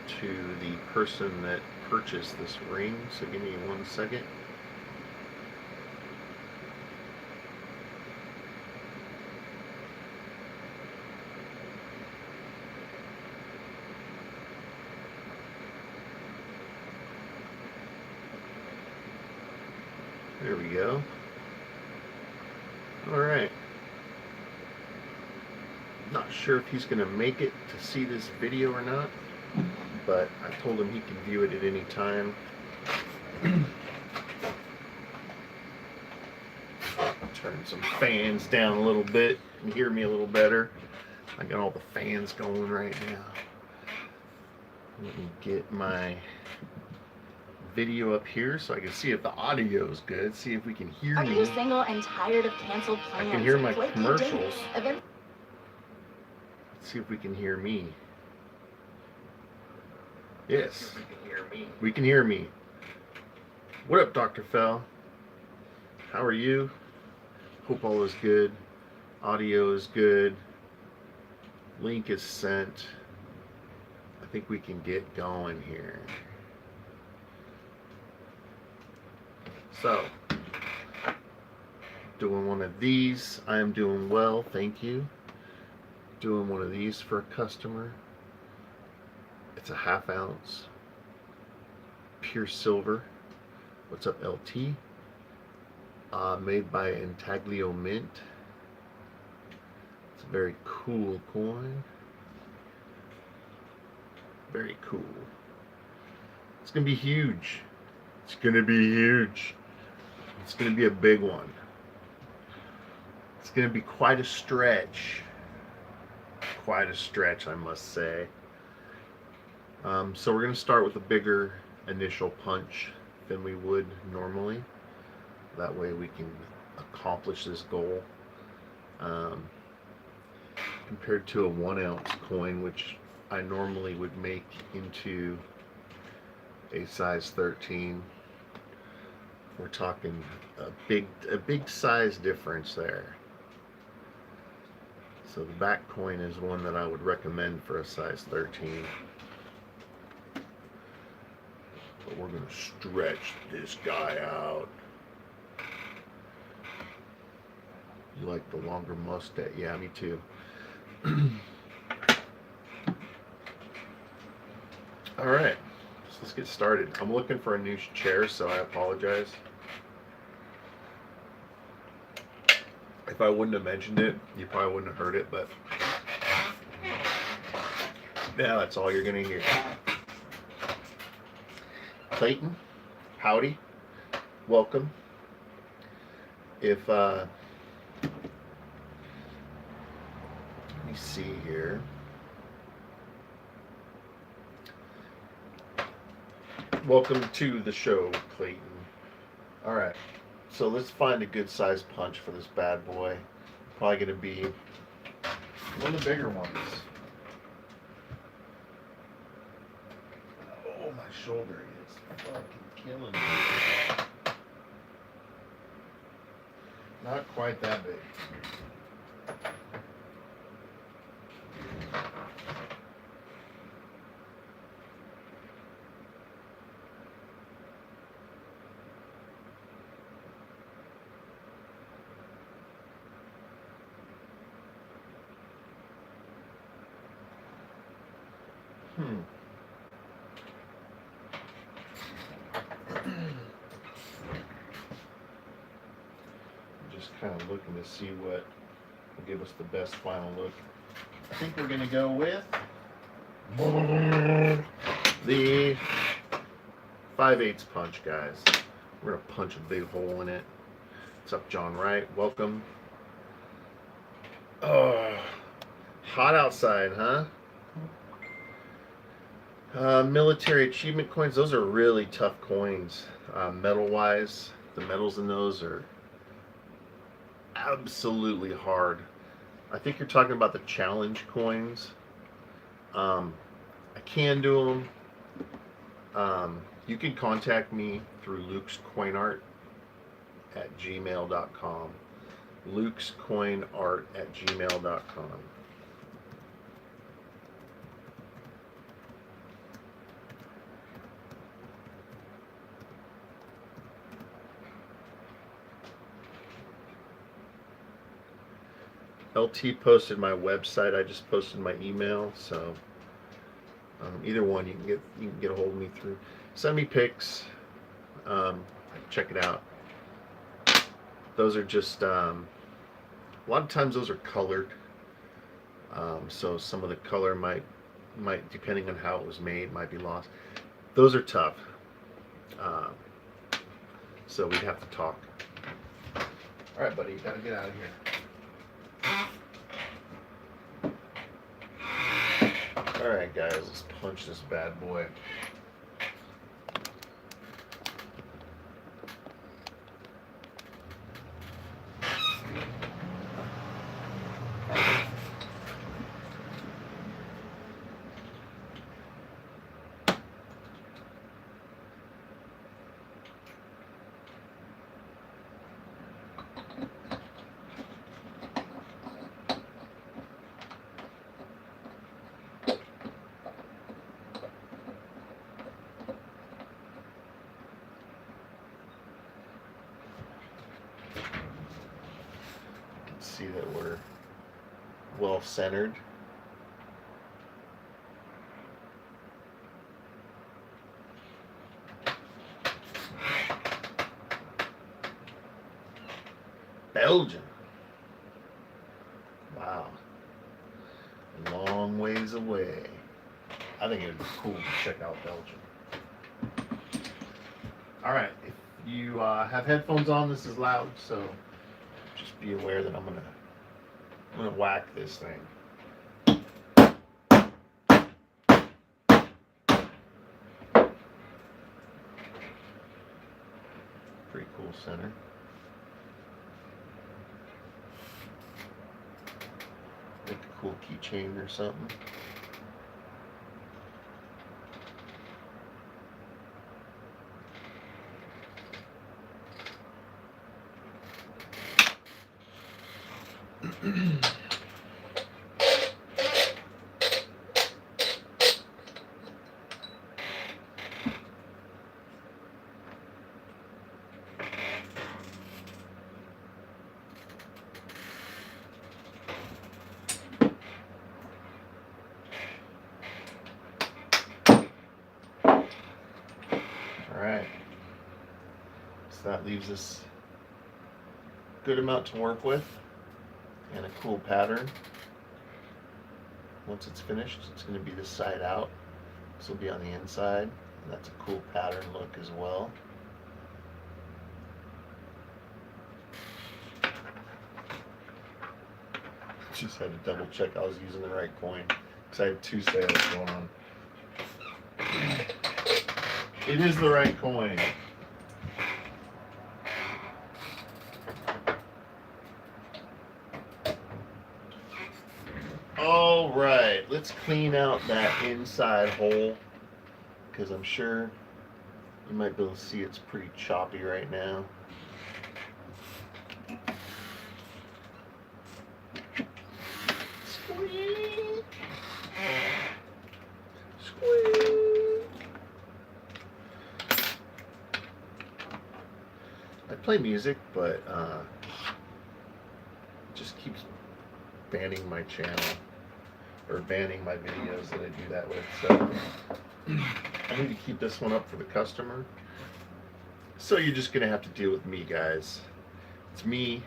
to the person that purchased this ring, so give me 1 second. There we go. Alright. Not sure if he's going to make it to see this video or not, but I told him he can view it at any time. Turn some fans down a little bit and hear me a little better. I got all the fans going right now. Let me get my video up here so I can see if the audio is good. See if we can hear me. Are you single and tired of canceled plans? I can hear my commercials. Let's see if we can hear me. Yes, we can hear me. What up, Dr. Fell? How are you? Hope all is good. Audio is good. Link is sent. I think we can get going here. So, doing one of these. I am doing well, thank you. Doing one of these for a customer. It's a 1/2 ounce. Pure silver. What's up, LT? Made by Intaglio Mint. It's a very cool coin. Very cool. It's gonna be huge. It's gonna be huge. It's gonna be a big one. It's gonna be quite a stretch. Quite a stretch, I must say. So we're gonna start with a bigger initial punch than we would normally. That way we can accomplish this goal. Compared to a 1 ounce coin, which I normally would make into a size 13. We're talking a big size difference there. So the back coin is one that I would recommend for a size 13. But we're going to stretch this guy out. You like the longer mustache? Yeah, me too. Alright, so let's get started. I'm looking for a new chair, so I apologize. If I wouldn't have mentioned it, you probably wouldn't have heard it, but yeah, that's all you're going to hear. Clayton, howdy, welcome. If, let me see here. Welcome to the show, Clayton. Alright, so let's find a good size punch for this bad boy. Probably going to be one of the bigger ones. Oh, my shoulder is fucking killing me. Not quite that big. Just kind of looking to see what will give us the best final look. I think we're going to go with the 5/8 punch, guys. We're going to punch a big hole in it. What's up, John Wright? Welcome. Oh, hot outside, huh? Military achievement coins, those are really tough coins. Metal-wise, the metals in those are absolutely hard. I think you're talking about the challenge coins. I can do them. You can contact me through lukescoinart@gmail.com. lukescoinart@gmail.com. LT posted my website. I just posted my email, so either one you can get a hold of me through. Send me pics. Check it out. Those are just a lot of times those are colored, so some of the color might depending on how it was made might be lost. Those are tough, so we'd have to talk. All right, buddy, you gotta get out of here. All right, guys, let's punch this bad boy. See that we're well centered. Belgium. Wow. Long ways away. I think it would be cool to check out Belgium. All right. If you have headphones on, this is loud, so just be aware that I'm gonna whack this thing. Pretty cool center. Like a cool keychain or something. Alright, so that leaves us a good amount to work with and a cool pattern. Once it's finished, it's going to be the side out. This will be on the inside, and that's a cool pattern look as well. Just had to double check I was using the right coin because I had two sales going on. It is the right coin. All right, let's clean out that inside hole because I'm sure you might be able to see it's pretty choppy right now. Squeak. Squeak. I play music, but it just keeps banning my channel or banning my videos that I do that with. So I need to keep this one up for the customer. So you're just gonna have to deal with me, guys. It's me.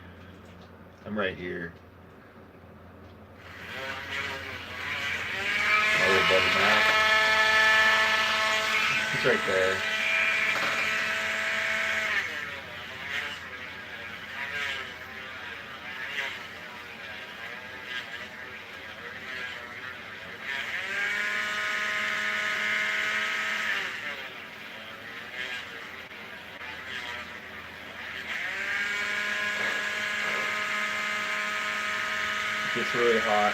I'm right here. My little buddy Matt. He's right there. It gets really hot.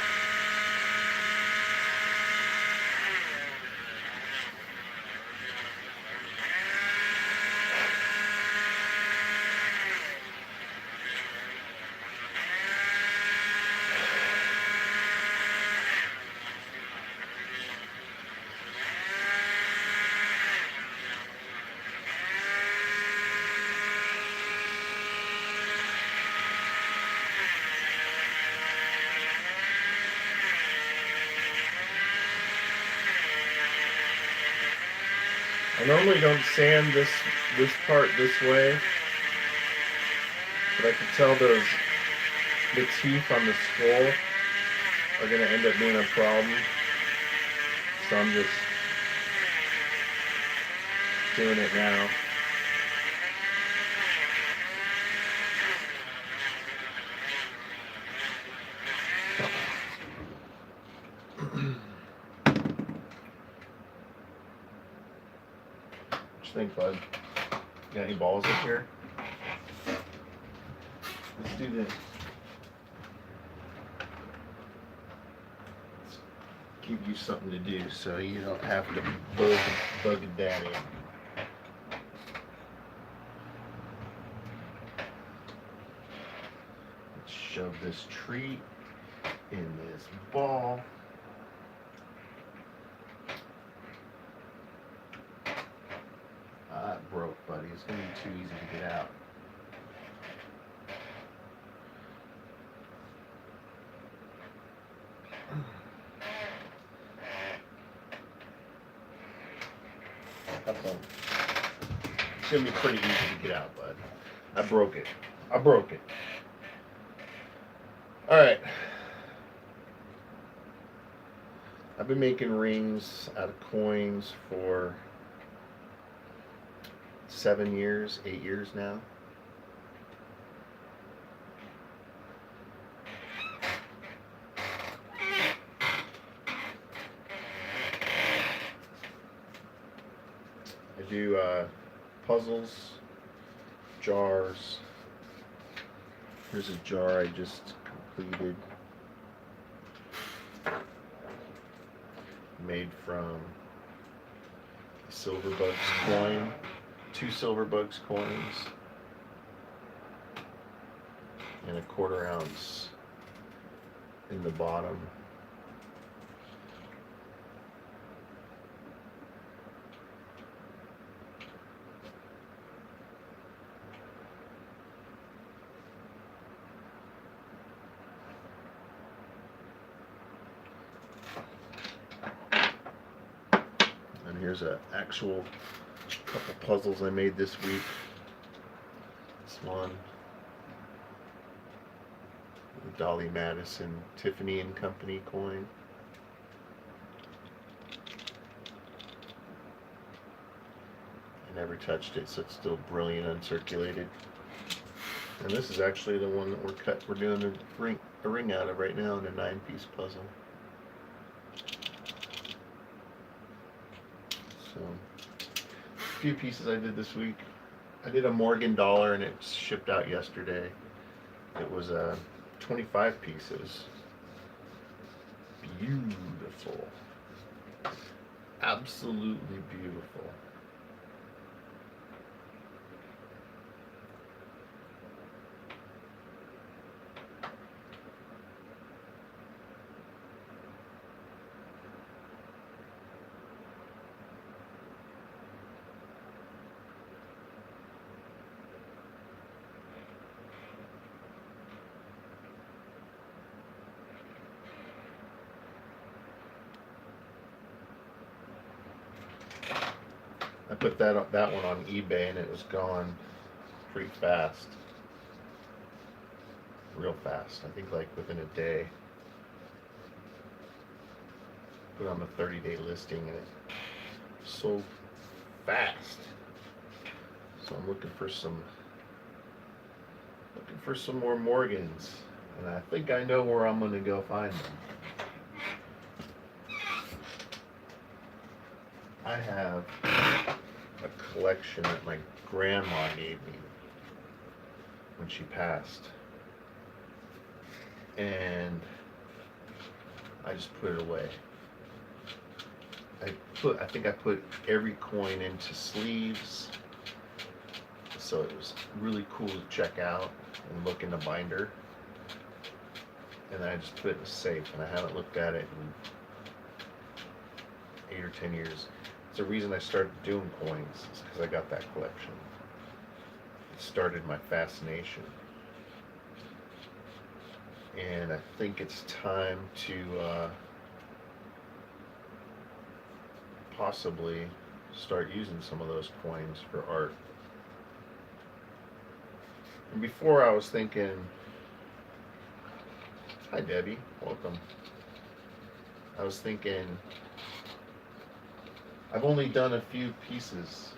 I normally don't sand this part this way, but I can tell the teeth on the skull are going to end up being a problem. So I'm just doing it now. What you think, bud? Got any balls up here? Let's do this. Let's give you something to do so you don't have to bug daddy. Let's shove this treat in this ball. It broke, buddy. It's going to be too easy to get out. Have fun. It's going to be pretty easy to get out, bud. I broke it. Alright. I've been making rings out of coins for 7 years, 8 years now. I do puzzles, jars. Here's a jar I just completed. Made from Silver Bugs coin. 2 Silver Bugs coins and a 1/4 ounce in the bottom. And here's an actual couple puzzles I made this week. This one, the Dolly Madison Tiffany and Company coin. I never touched it, so it's still brilliant uncirculated. And this is actually the one that we're doing a ring out of right now in a 9-piece puzzle. So, a few pieces I did this week. I did a Morgan dollar and it shipped out yesterday. It was a 25 piece. It was beautiful. Absolutely beautiful. I put that one on eBay and it was gone pretty fast. Real fast. I think like within a day. Put on a 30-day listing and it sold fast. So I'm looking for some more Morgans. And I think I know where I'm gonna go find them. I have a collection that my grandma gave me when she passed, and I just put it away. I think I put every coin into sleeves, so it was really cool to check out and look in the binder. And then I just put it in a safe, and I haven't looked at it in 8 or 10 years. The reason I started doing coins is because I got that collection. It started my fascination. And I think it's time to possibly start using some of those coins for art. And before I was thinking, hi Debbie, welcome. I was thinking, I've only done a few pieces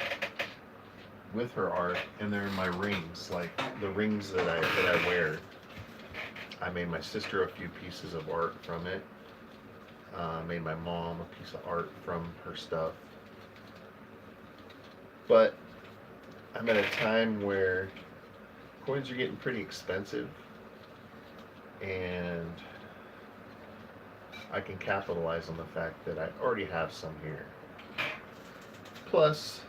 with her art, and they're in my rings, like the rings that I wear. I made my sister a few pieces of art from it. Made my mom a piece of art from her stuff. But I'm at a time where coins are getting pretty expensive, and I can capitalize on the fact that I already have some here. Plus,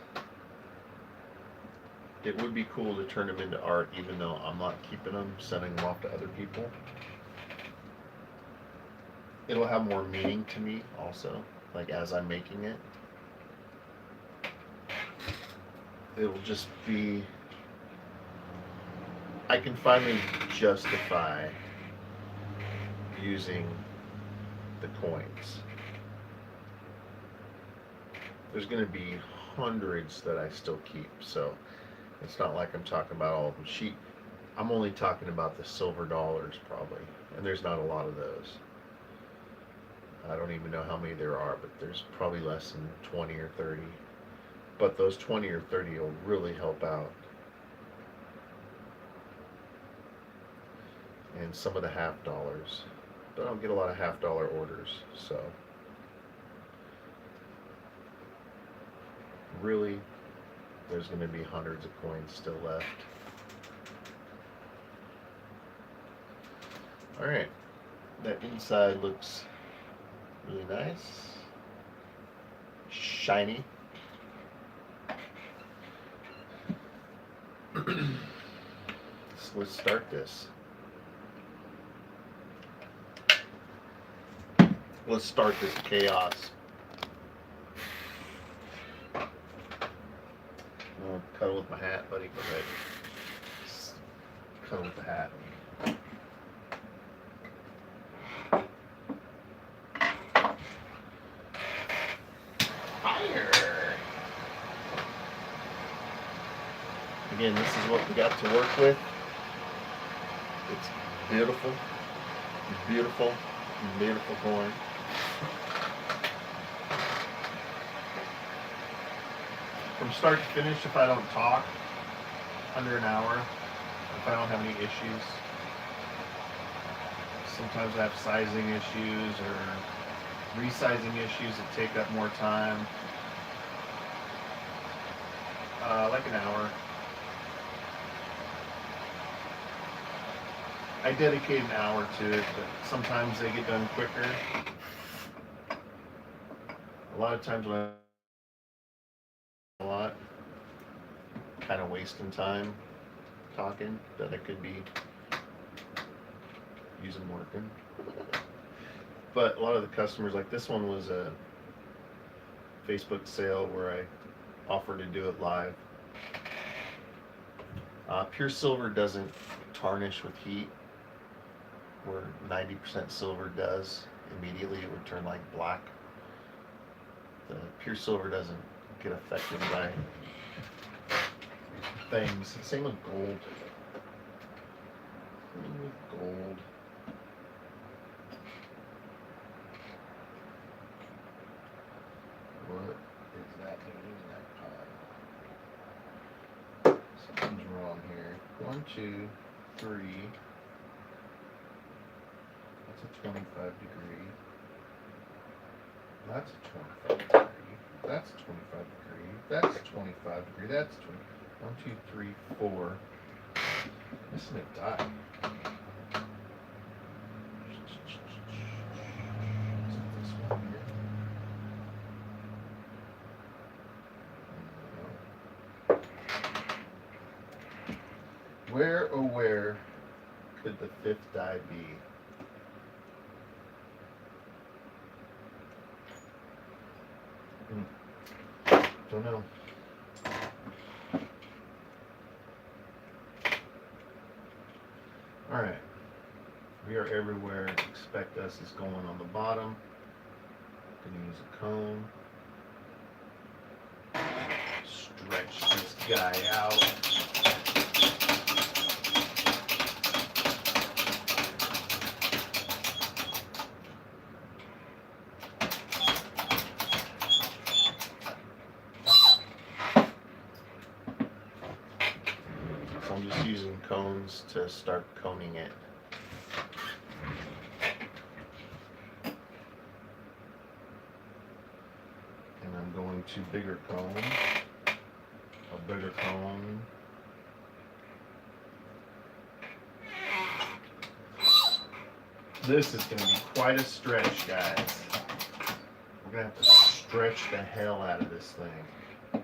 it would be cool to turn them into art, even though I'm not keeping them, sending them off to other people. It'll have more meaning to me also, like as I'm making it. It'll just be, I can finally justify using the coins. There's going to be hundreds that I still keep, so it's not like I'm talking about all of them. I'm only talking about the silver dollars probably, and there's not a lot of those. I don't even know how many there are, but there's probably less than 20 or 30. But those 20 or 30 will really help out. And some of the half dollars. But I don't get a lot of half dollar orders, so really there's going to be hundreds of coins still left. Alright, that inside looks really nice, shiny. So let's start this. Let's start this chaos. I'll cuddle with my hat, buddy. Go ahead. Cuddle with the hat. Fire! Again, this is what we got to work with. It's beautiful. Beautiful. Beautiful coin. From start to finish, if I don't talk, under an hour. If I don't have any issues. Sometimes I have sizing issues or resizing issues that take up more time. Like an hour. I dedicate an hour to it, but sometimes they get done quicker. A lot of times when I kind of wasting time talking that I could be using working. But a lot of the customers, like this one was a Facebook sale where I offered to do it live. Pure silver doesn't tarnish with heat, where 90% silver does. Immediately it would turn like black. The pure silver doesn't get affected by things. Same with gold. Same with gold. What is that doing in that pile? Something's wrong here. 1, 2, 3. That's a 25 degree. That's a 25 degree. That's 25 degree. That's 25 degree. That's 20. 1, 2, 3, 4. Missing a die. Is it this one here? No. Where, oh where, could the 5th die be? Don't know. Alright. We are everywhere. Expect us is going on the bottom. Gonna use a comb. guy out. So I'm just using cones to start coning it. And I'm going to bigger cone, a bigger cone. This is going to be quite a stretch, guys. We're going to have to stretch the hell out of this thing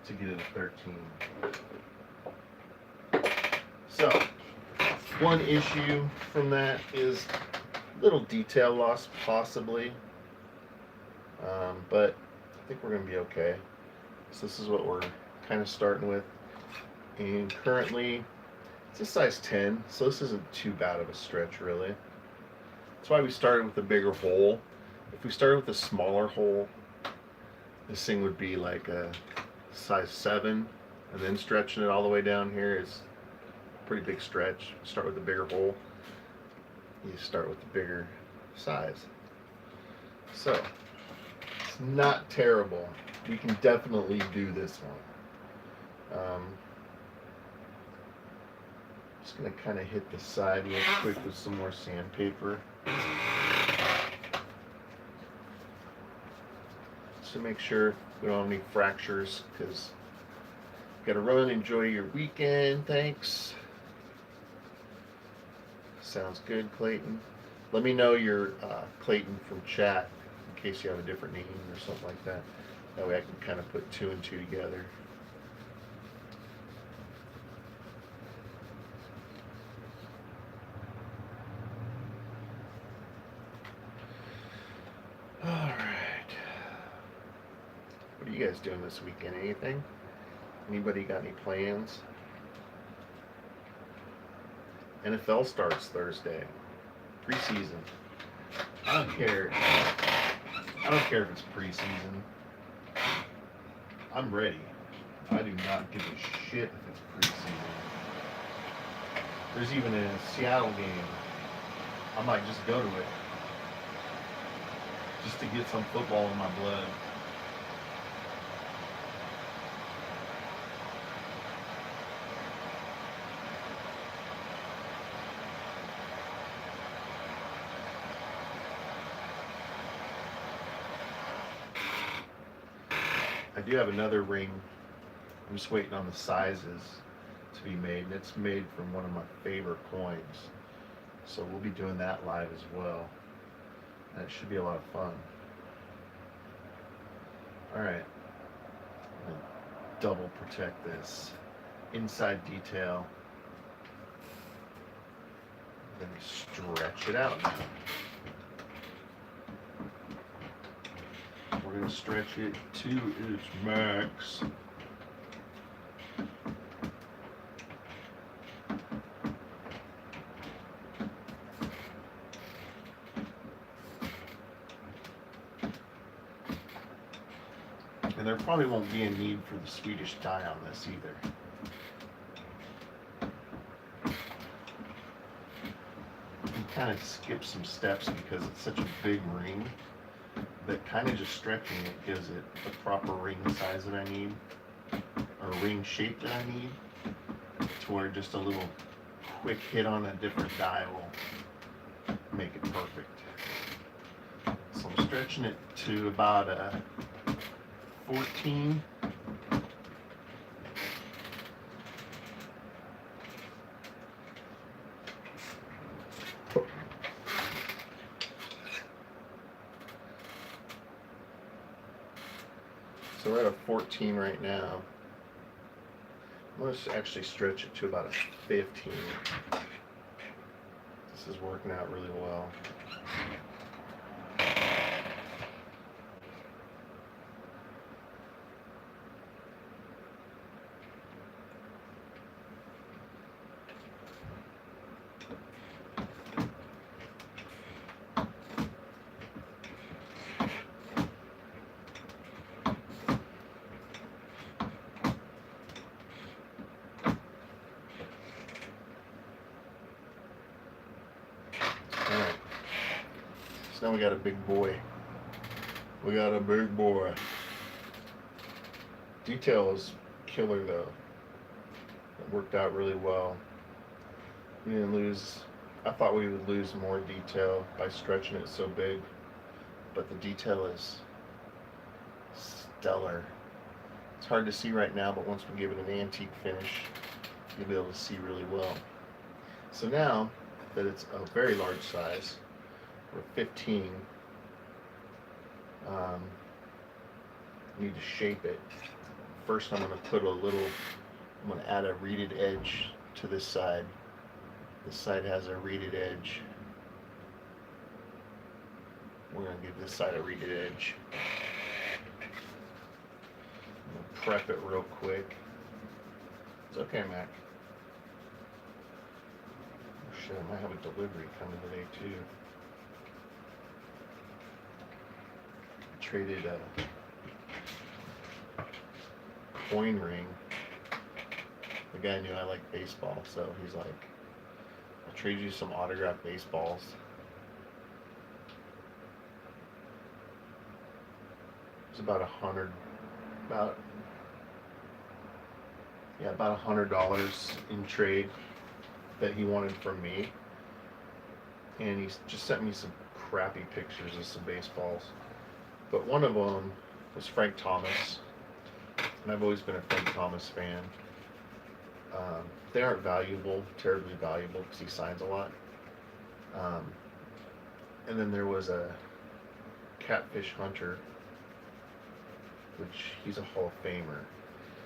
to get it a 13. So, one issue from that is little detail loss possibly, but I think we're going to be okay. So this is what we're kind of starting with, and currently it's a size 10, so this isn't too bad of a stretch really. That's why we started with a bigger hole. If we started with a smaller hole, this thing would be like a size 7, and then stretching it all the way down here is a pretty big stretch. Start with a bigger hole, you start with the bigger size. So it's not terrible. We can definitely do this one. Just gonna kind of hit the side real quick with some more sandpaper. Just to make sure we don't have any fractures, because you gotta run and enjoy your weekend. Thanks. Sounds good, Clayton. Let me know you're Clayton from chat in case you have a different name or something like that. That way I can kind of put 2 and 2 together. Alright. What are you guys doing this weekend? Anything? Anybody got any plans? NFL starts Thursday. Preseason. I don't care. I don't care if it's preseason. I'm ready. I do not give a shit if it's preseason. There's even a Seattle game. I might just go to it. Just to get some football in my blood. I do have another ring. I'm just waiting on the sizes to be made, and it's made from one of my favorite coins. So we'll be doing that live as well. And it should be a lot of fun. Alright. I'm going to double protect this. Inside detail. Then stretch it out now. We're going to stretch it to its max. And there probably won't be a need for the Swedish die on this either. You can kind of skip some steps because it's such a big ring that kind of just stretching it gives it the proper ring size that I need, or ring shape that I need, to where just a little quick hit on a different die will make it perfect. So I'm stretching it to about a 14. So we're at a 14 right now. Let's actually stretch it to about a 15. This is working out really well. we got a big boy. We got a big boy. Detail is killer though. It worked out really well. We didn't lose. I thought we would lose more detail by stretching it so big, but the detail is stellar. It's hard to see right now, but once we give it an antique finish, you'll be able to see really well. So now that it's a very large size, we're 15, need to shape it. First I'm going to put I'm going to add a reeded edge to this side. This side has a reeded edge. We're going to give this side a reeded edge. I'm going to prep it real quick. It's okay, Mac. Oh shit, I might have a delivery coming today too. I traded a coin ring. The guy knew I liked baseball, so he's like, I'll trade you some autographed baseballs. It's about about $100 in trade that he wanted from me, and he just sent me some crappy pictures of some baseballs, but one of them was Frank Thomas, and I've always been a Frank Thomas fan. They aren't terribly valuable, because he signs a lot. And then there was a Catfish Hunter, which he's a Hall of Famer.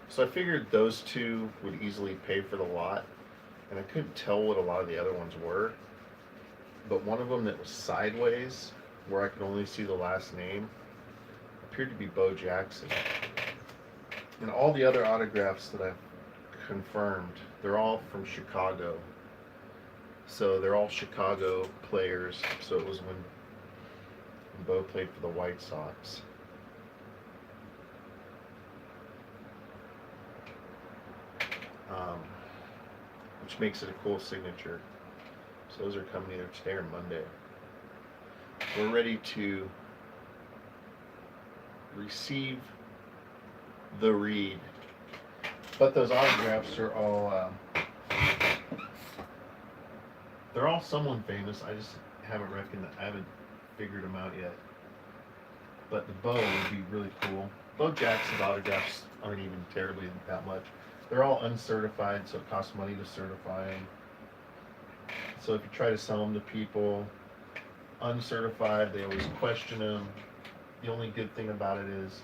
So I figured those two would easily pay for the lot, and I couldn't tell what a lot of the other ones were. But one of them that was sideways, where I could only see the last name, appeared to be Bo Jackson. And all the other autographs that I've confirmed, they're all from Chicago. So they're all Chicago players. So it was when Bo played for the White Sox. Which makes it a cool signature. So those are coming either today or Monday. We're ready to receive the read. But those autographs are all, they're all someone famous. I just haven't figured them out yet. But the Bo would be really cool. Bo Jackson's autographs aren't even terribly that much. They're all uncertified, so it costs money to certify them. So if you try to sell them to people uncertified, they always question them. The only good thing about it is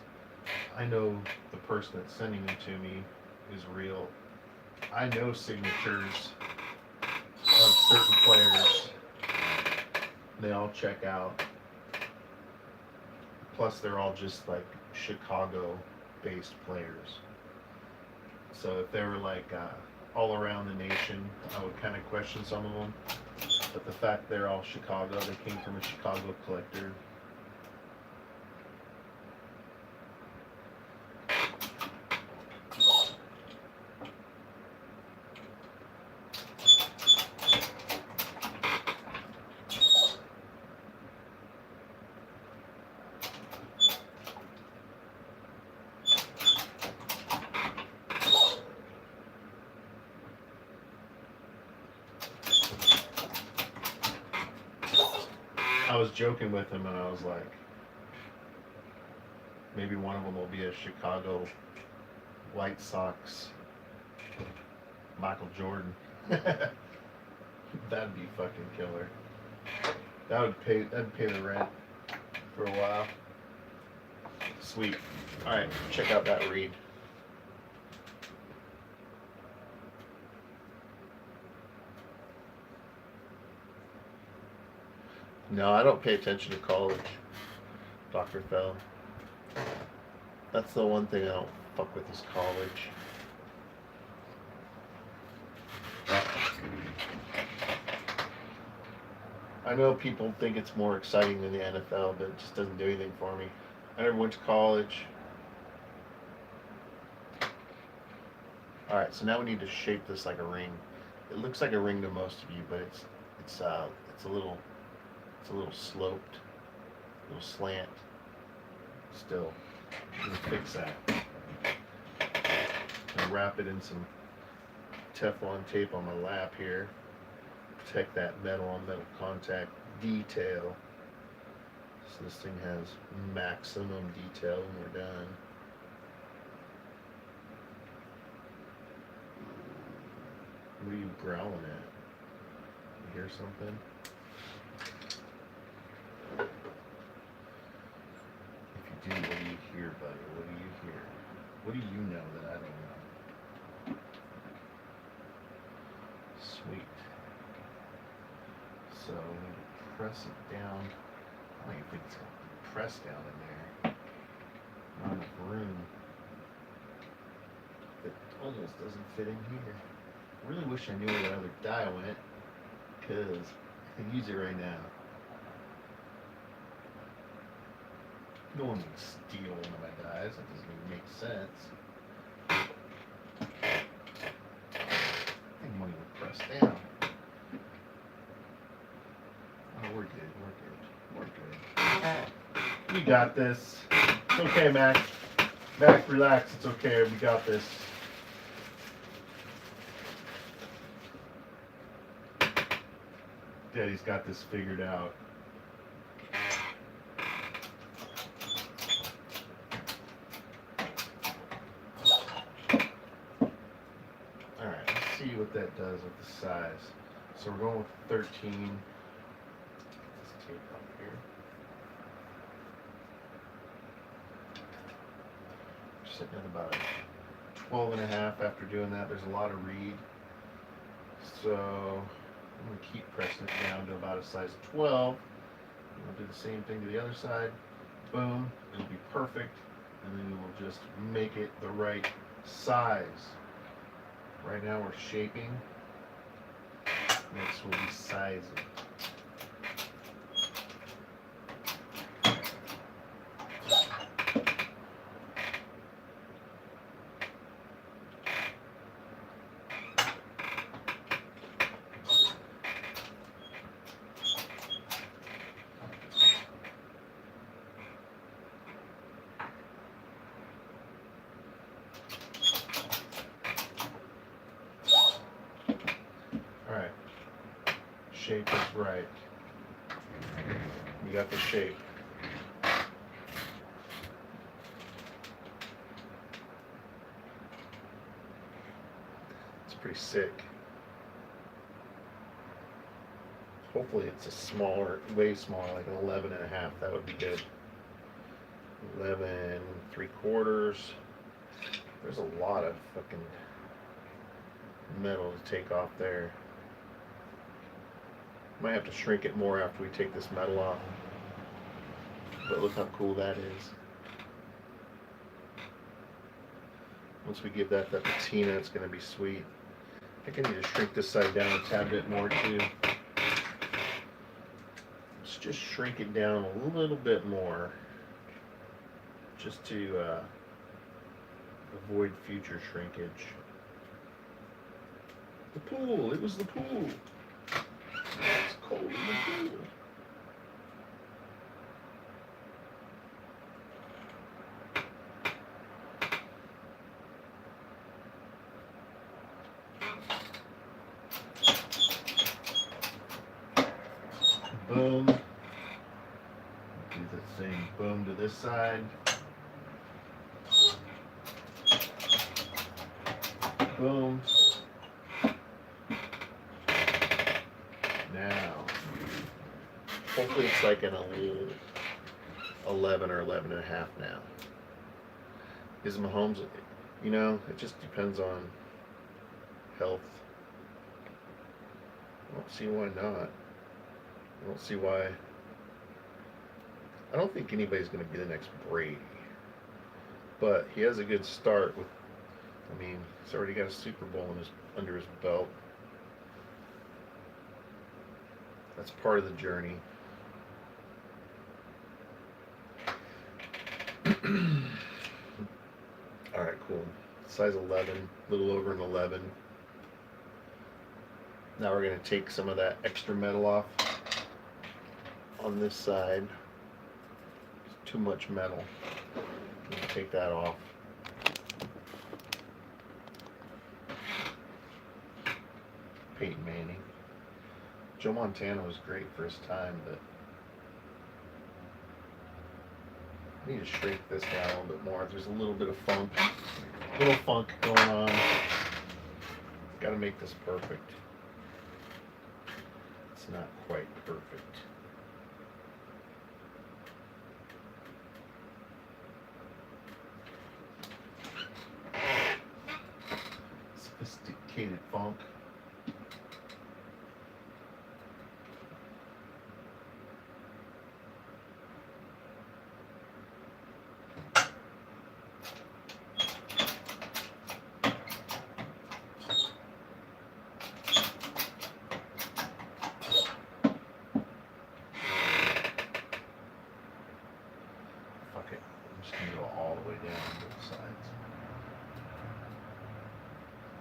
I know the person that's sending them to me is real. I know signatures of certain players. They all check out. Plus they're all just like Chicago-based players. So if they were like all around the nation, I would kind of question some of them. But the fact they're all Chicago, they came from a Chicago collector. I was joking with him, and I was like, maybe one of them will be a Chicago White Sox Michael Jordan. That'd be fucking killer. That'd pay the rent for a while. Sweet. Alright, check out that read. No, I don't pay attention to college, Dr. Fell. That's the one thing I don't fuck with is college. I know people think it's more exciting than the NFL, but it just doesn't do anything for me. I never went to college. Alright, so now we need to shape this like a ring. It looks like a ring to most of you, but it's a little sloped. little slant. Still, I'm gonna fix that. I'm gonna wrap it in some Teflon tape on my lap here. Protect that metal on metal contact detail. So this thing has maximum detail when we're done. What are you growling at? You hear something? If you do, what do you hear, buddy? What do you hear? What do you know that I don't know? Sweet. So we need to press it down. I don't even think it's going to press down in there. Not enough room. It almost doesn't fit in here. I really wish I knew where that other die went, because I can use it right now. No one would steal one of my dies. That doesn't even make sense. I think money would press down. Oh, we're good. We're good. We got this. It's okay, Mac. Mac, relax. It's okay. We got this. Daddy's got this figured out. Alright, let's see what that does with the size. So we're going with 13. Let's tape up here. Sitting at about a 12 and a half after doing that. There's a lot of reed. So I'm going to keep pressing it down to about a size 12. We'll do the same thing to the other side. Boom. It'll be perfect. And then we'll just make it the right size. Right now we're shaping. Next we'll be sizing. Alright, shape is right. We got the shape. It's pretty sick. Hopefully it's a smaller, way smaller, like an 11 and a half. That would be good. 11 3/4. There's a lot of fucking metal to take off there. Might have to shrink it more after we take this metal off. But look how cool that is. Once we give that patina, it's going to be sweet. I think I need to shrink this side down a tad bit more too. Let's just shrink it down a little bit more. Just to avoid future shrinkage. The pool! It was the pool! It's cold in the pool. Boom. Do the same boom to this side. Boom. Now, hopefully it's like an 11 or 11 and a half now. Is Mahomes, you know, it just depends on health. I don't see why not. I don't see why. I don't think anybody's going to be the next Brady. But he has a good start with, I mean, he's already got a Super Bowl under his belt. That's part of the journey. Alright, cool. Size 11, a little over an 11. Now we're going to take some of that extra metal off on this side. too much metal. Take that off. Peyton Manning. Joe Montana was great for his time, but I need to shrink this down a little bit more. There's a little bit of funk going on. Got to make this perfect. It's not quite perfect. Sophisticated funk.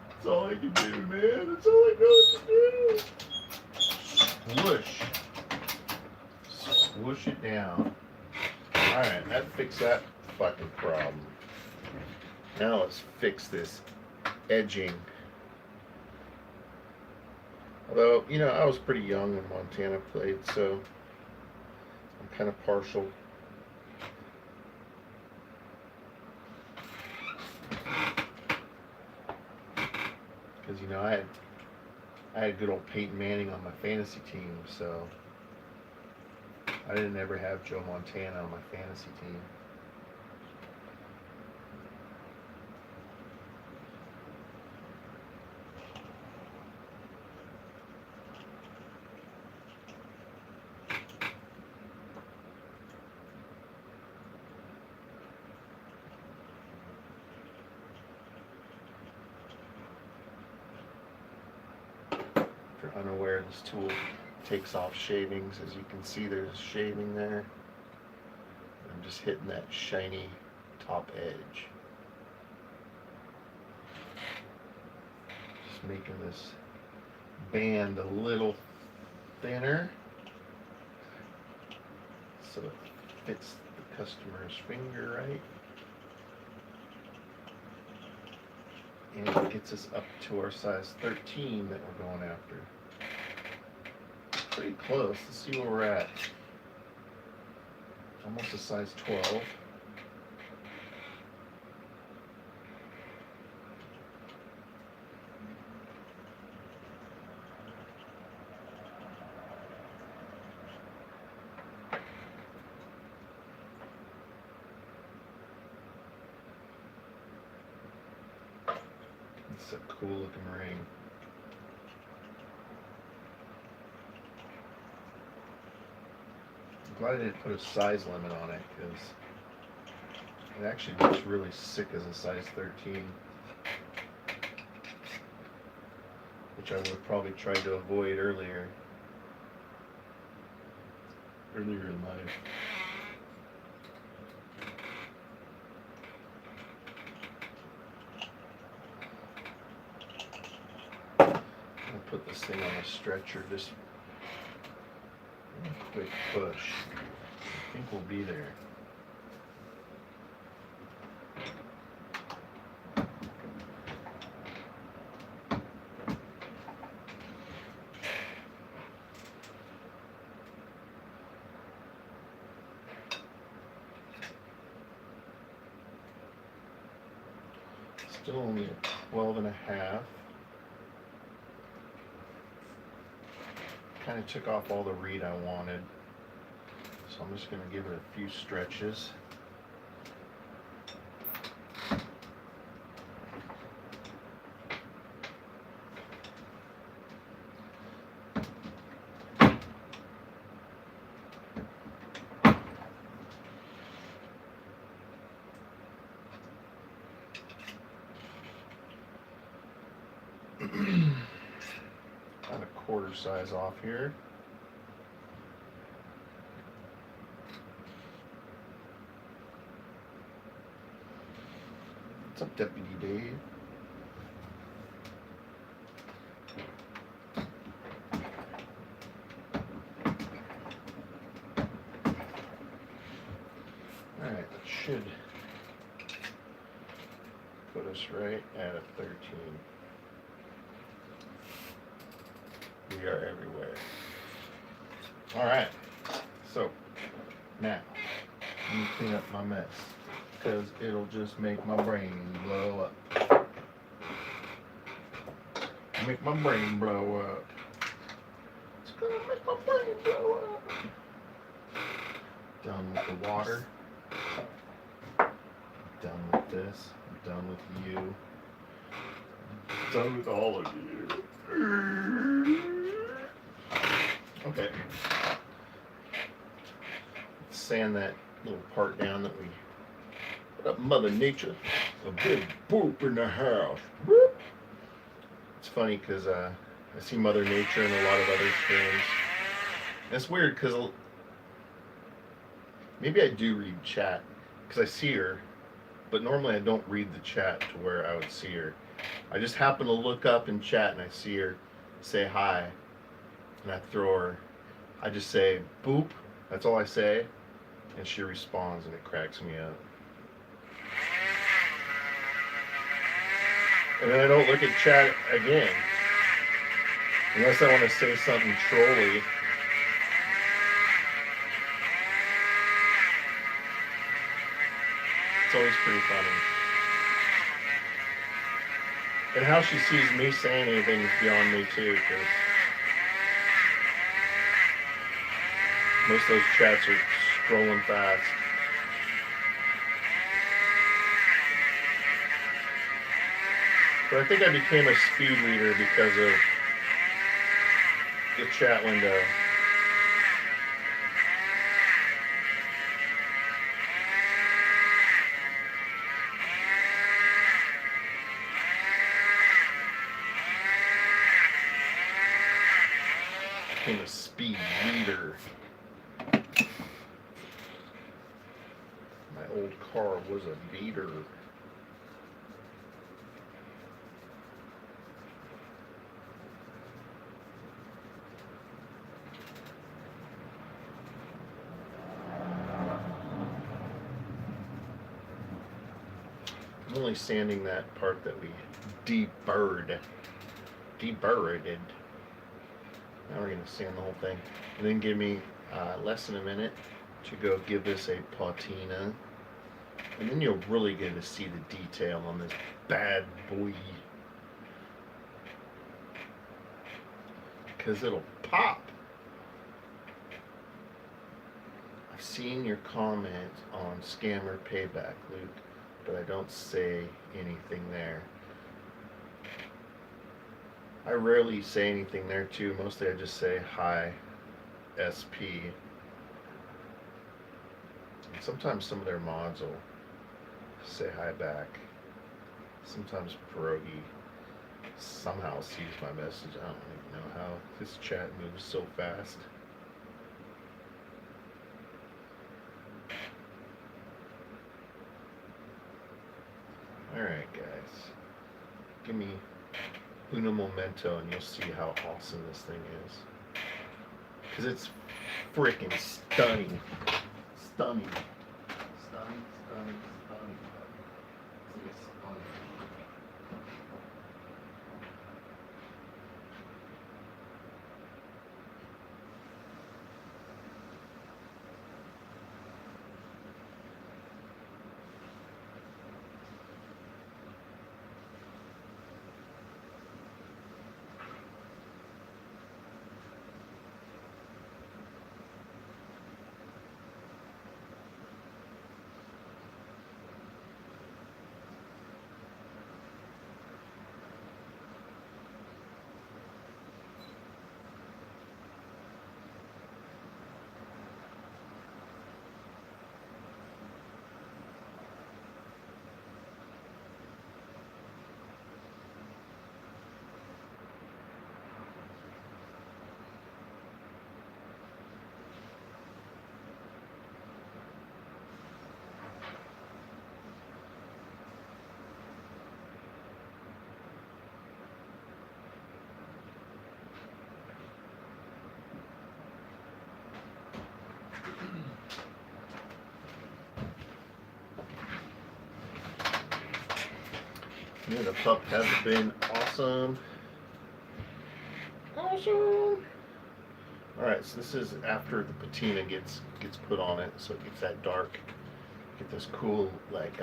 That's all I can do, man. That's all I know to do. Swoosh. Swoosh it down. Alright, that fixed that fucking problem. Now let's fix this edging. Although, you know, I was pretty young when Montana played, so I'm kind of partial. Because, you know, I had good old Peyton Manning on my fantasy team, so I didn't ever have Joe Montana on my fantasy team. Unaware, this tool takes off shavings. As you can see, there's shaving there. I'm just hitting that shiny top edge. Just making this band a little thinner so it fits the customer's finger right. And it gets us up to our size 13 that we're going after. Pretty close. Let's see where we're at. Almost a size 12. It's a cool looking ring. I'm glad I didn't put a size limit on it, because it actually looks really sick as a size 13, which I would have probably tried to avoid earlier in life. I'll put this thing on a stretcher, just a quick push. I think we'll be there. Still only a 12 and a half. Kind of took off all the reed I wanted, so I'm just going to give it a few stretches. About a quarter size off here. What's up, Deputy Dave? put us right at a 13. We are everywhere. All right. So now let me clean up my mess because it'll just make my brain blow up. Make my brain blow up. It's gonna make my brain blow up. Done with the water. Done with this. I'm done with you. I'm done with all of you. Okay. Let's sand that little part down that we put up. Mother Nature. A big boop in the house. Boop. It's funny because I see Mother Nature in a lot of other streams. And it's weird because maybe I do read chat because I see her, but normally I don't read the chat to where I would see her. I just happen to look up in chat and I see her say hi, and I throw her. I just say boop. That's all I say, and she responds, and it cracks me up. And then I don't look at chat again. Unless I want to say something trolly. It's always pretty funny. And how she sees me saying anything is beyond me too, because most of those chats are scrolling fast. But I think I became a speed reader because of the chat window. Became a speed reader. My old car was a beater. I'm only sanding that part that we deburred. Deburred. Now we're going to sand the whole thing. And then give me less than a minute to go give this a patina. And then you'll really get to see the detail on this bad boy. Because it'll pop. I've seen your comment on Scammer Payback, Luke, but I don't say anything there. I rarely say anything there too. Mostly I just say hi, SP. And sometimes some of their mods will say hi back. Sometimes Pierogi somehow sees my message. I don't even know how. This chat moves so fast. Alright guys, give me uno momento and you'll see how awesome this thing is. Because it's freaking stunning. Stunning. Stunning, stunning, stunning. It's stunning. Yeah, the pup has been awesome. Awesome. Alright, so this is after the patina gets put on it, so it gets that dark. Get this cool like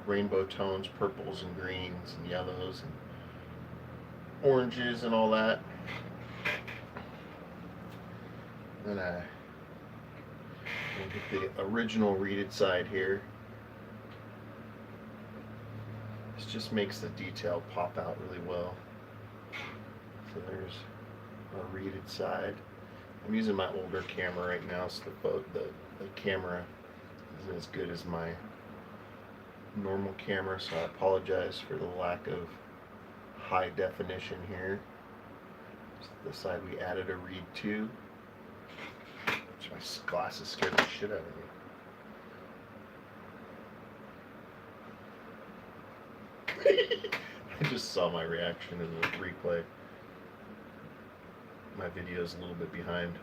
rainbow tones, purples and greens and yellows and oranges and all that. Then I get the original reeded side here. This just makes the detail pop out really well. So there's our reeded side. I'm using my older camera right now, so the camera isn't as good as my normal camera, so I apologize for the lack of high definition here. The side we added a reed to. Which my glasses scared the shit out of me. I just saw my reaction in the replay. My video is a little bit behind.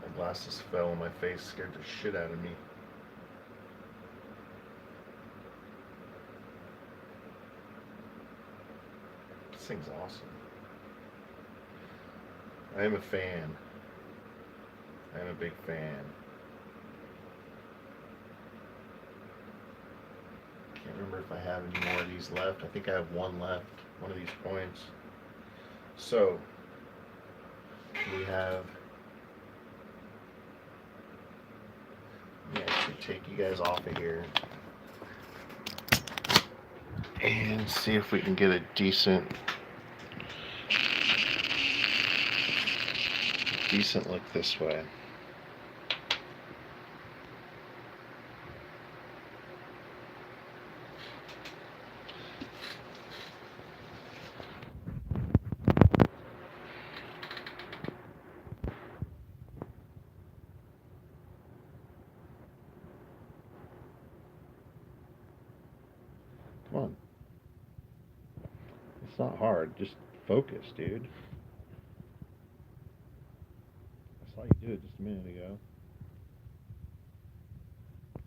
My glasses fell on my face, scared the shit out of me. This thing's awesome. I am a fan. I am a big fan. Can't remember if I have any more of these left. I think I have one left, one of these points. So, we have, I should take you guys off of here and see if we can get a decent look this way. Come on. It's not hard. Just focus, dude. I saw you do it just a minute ago.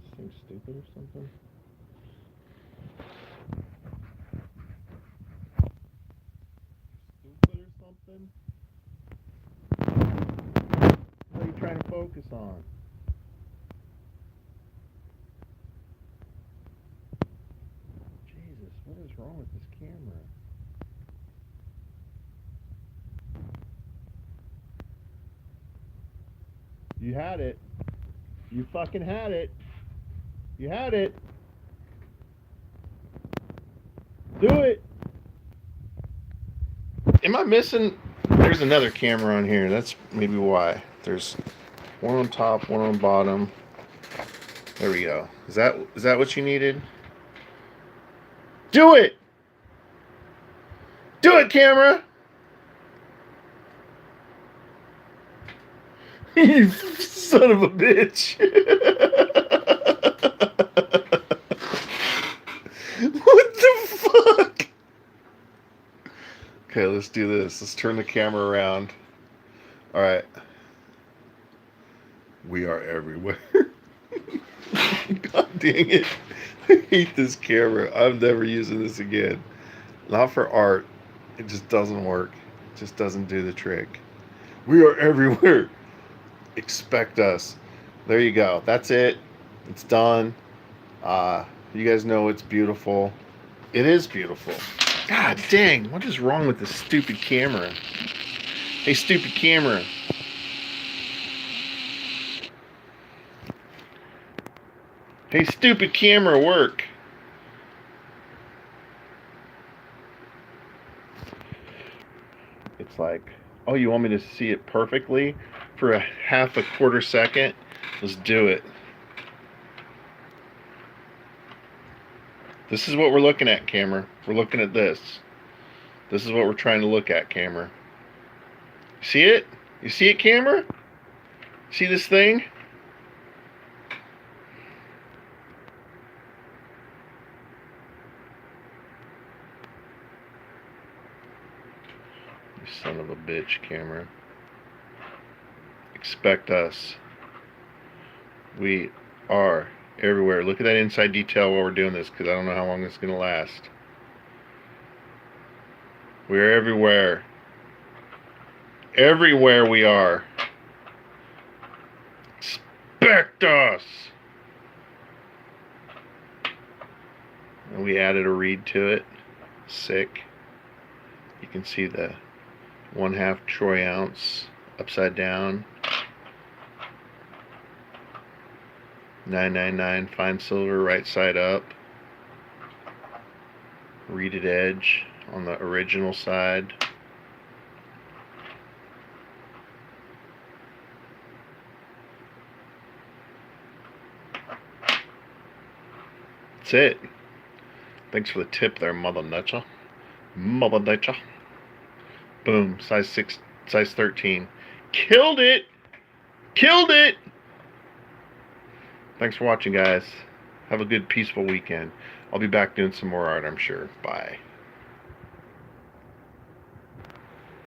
This thing's stupid or something? Stupid or something? What are you trying to focus on? Jesus, what is wrong with this camera? You had it. You fucking had it. You had it. Do it. Am I missing? There's another camera on here. That's maybe why. There's one on top, one on bottom. There we go. Is that what you needed? Do it. Do it, camera. You son of a bitch. What the fuck? Okay, let's do this. Let's turn the camera around. Alright. We are everywhere. God dang it. I hate this camera. I'm never using this again. Not for art. It just doesn't work. It just doesn't do the trick. We are everywhere. Expect us. There you go. That's it. It's done. You guys know it's beautiful. It is beautiful. God dang, what is wrong with this stupid camera? Hey, stupid camera. Hey, stupid camera, work. It's like, oh, you want me to see it perfectly for a half a quarter second? Let's do it. This is what we're looking at, camera. We're looking at this. This is what we're trying to look at, camera. See it? You see it, camera? See this thing? You son of a bitch, camera. Expect us. We are Everywhere. Look at that inside detail while we're doing this, because I don't know how long this is going to last. We're everywhere. Everywhere we are. Expect us! And we added a reed to it. Sick. You can see the 1/2 troy ounce upside down. 999 fine silver right side up. Reeded edge on the original side. That's it. Thanks for the tip there, Mother Nature. Mother Nature. Boom. Size 6, size 13. Killed it! Killed it! Thanks for watching, guys. Have a good, peaceful weekend. I'll be back doing some more art, I'm sure. Bye.